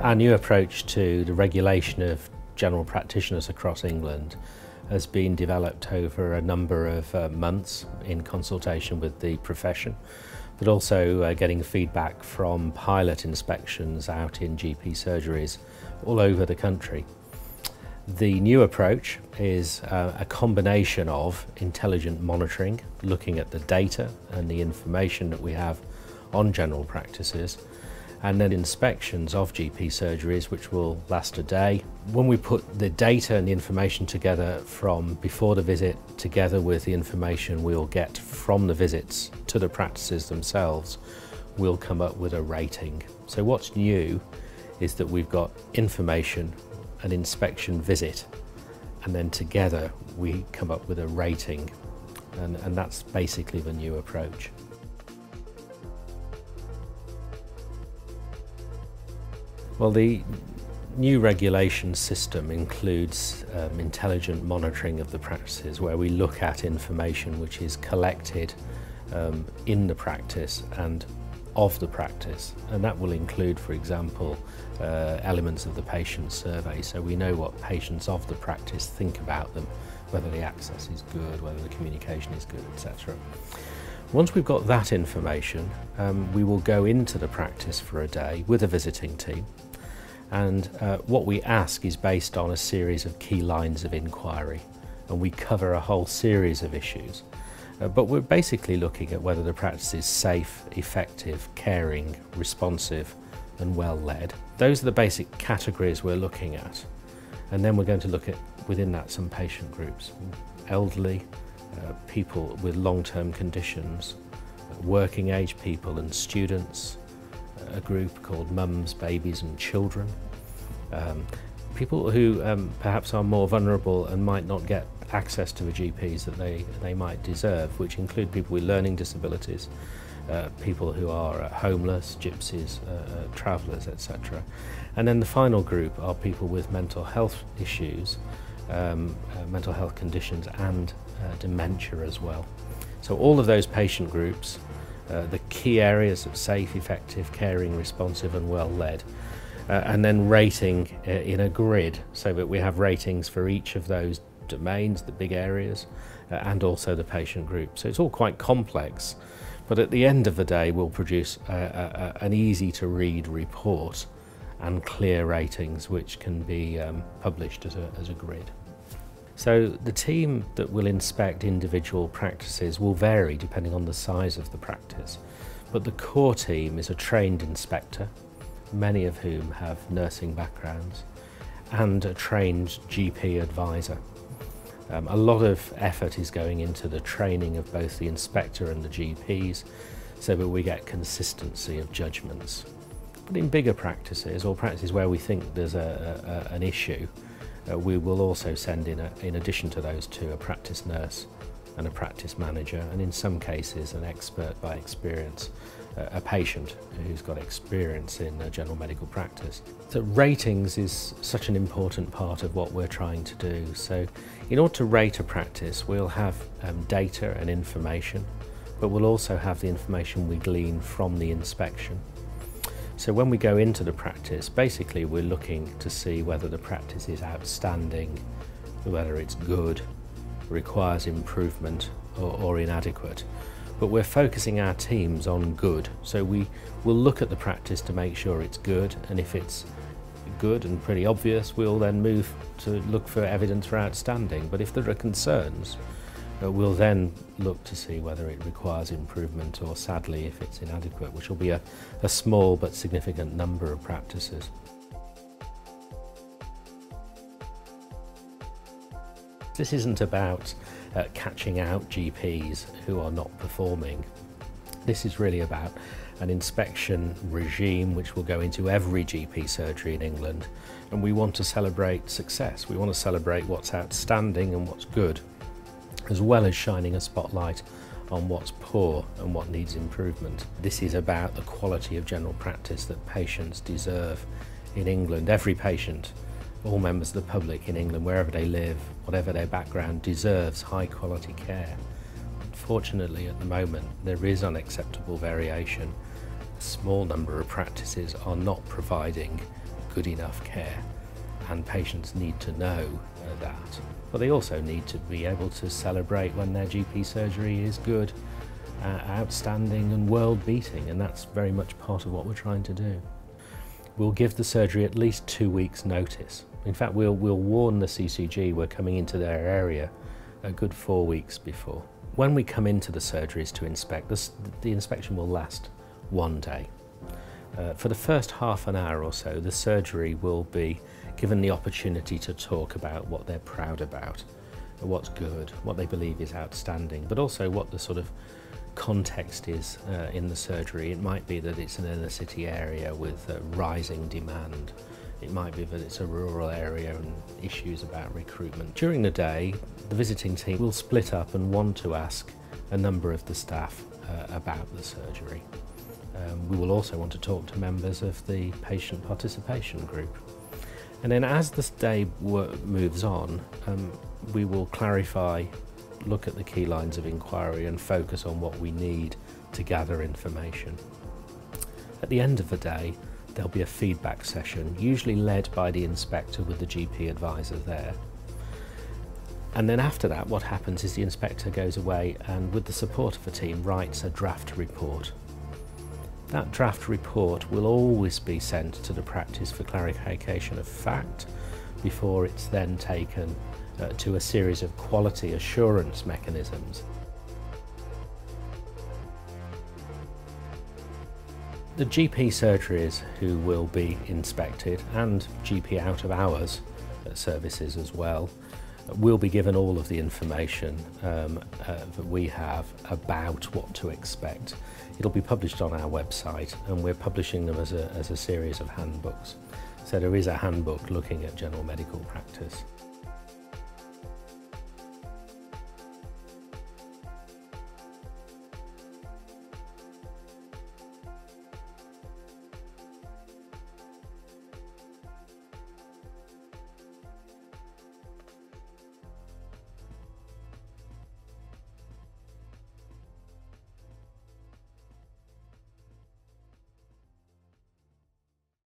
Our new approach to the regulation of general practitioners across England has been developed over a number of months in consultation with the profession, but also getting feedback from pilot inspections out in GP surgeries all over the country. The new approach is a combination of intelligent monitoring, looking at the data and the information that we have on general practices, and then inspections of GP surgeries, which will last a day. When we put the data and the information together from before the visit, together with the information we'll get from the visits to the practices themselves, we'll come up with a rating. So what's new is that we've got information, an inspection visit, and then together we come up with a rating, and that's basically the new approach. Well, the new regulation system includes intelligent monitoring of the practices, where we look at information which is collected in the practice and of the practice, and that will include, for example, elements of the patient survey, so we know what patients of the practice think about them, whether the access is good, whether the communication is good, etc. Once we've got that information, we will go into the practice for a day with a visiting team, and what we ask is based on a series of key lines of inquiry, and we cover a whole series of issues. But we're basically looking at whether the practice is safe, effective, caring, responsive and well led. Those are the basic categories we're looking at, and then we're going to look at within that some patient groups: elderly, people with long-term conditions, working age people and students, a group called mums, babies and children, people who perhaps are more vulnerable and might not get access to the GPs that they might deserve, which include people with learning disabilities, people who are homeless, gypsies, travellers, etc. And then the final group are people with mental health issues, mental health conditions and dementia as well. So all of those patient groups, the key areas of safe, effective, caring, responsive and well led, and then rating in a grid so that we have ratings for each of those domains, the big areas, and also the patient group. So it's all quite complex, but at the end of the day we'll produce an easy to read report and clear ratings which can be published as a grid. So the team that will inspect individual practices will vary depending on the size of the practice, but the core team is a trained inspector, many of whom have nursing backgrounds, and a trained GP advisor. A lot of effort is going into the training of both the inspector and the GPs so that we get consistency of judgments. But in bigger practices, or practices where we think there's an issue, we will also send in addition to those two, a practice nurse and a practice manager, and in some cases an expert by experience, a patient who's got experience in general medical practice. So ratings is such an important part of what we're trying to do. So in order to rate a practice, we'll have data and information, but we'll also have the information we glean from the inspection. So when we go into the practice, basically we're looking to see whether the practice is outstanding, whether it's good, requires improvement or inadequate. But we're focusing our teams on good. So we will look at the practice to make sure it's good, and if it's good and pretty obvious, we'll then move to look for evidence for outstanding. But if there are concerns, we'll then look to see whether it requires improvement, or sadly if it's inadequate, which will be a small but significant number of practices. This isn't about catching out GPs who are not performing. This is really about an inspection regime which will go into every GP surgery in England, and we want to celebrate success. We want to celebrate what's outstanding and what's good, as well as shining a spotlight on what's poor and what needs improvement. This is about the quality of general practice that patients deserve in England. Every patient, all members of the public in England, wherever they live, whatever their background, deserves high quality care. Unfortunately, at the moment, there is unacceptable variation. A small number of practices are not providing good enough care, and patients need to know that. But they also need to be able to celebrate when their GP surgery is good, outstanding and world-beating, and that's very much part of what we're trying to do. We'll give the surgery at least 2 weeks notice. In fact, we'll warn the CCG we're coming into their area a good 4 weeks before. When we come into the surgeries to inspect, the inspection will last 1 day. For the first half an hour or so, the surgery will be given the opportunity to talk about what they're proud about, what's good, what they believe is outstanding, but also what the sort of context is in the surgery. It might be that it's an inner city area with rising demand. It might be that it's a rural area and issues about recruitment. During the day, the visiting team will split up and want to ask a number of the staff about the surgery. We will also want to talk to members of the patient participation group. And then as the day moves on, we will clarify, look at the key lines of inquiry and focus on what we need to gather information. At the end of the day, there'll be a feedback session, usually led by the inspector with the GP advisor there. And then after that, what happens is the inspector goes away and, with the support of a team, writes a draft report. That draft report will always be sent to the practice for clarification of fact before it's then taken to a series of quality assurance mechanisms. The GP surgeries who will be inspected, and GP out of hours services as well, will be given all of the information that we have about what to expect. It'll be published on our website, and we're publishing them as a series of handbooks. So there is a handbook looking at general medical practice.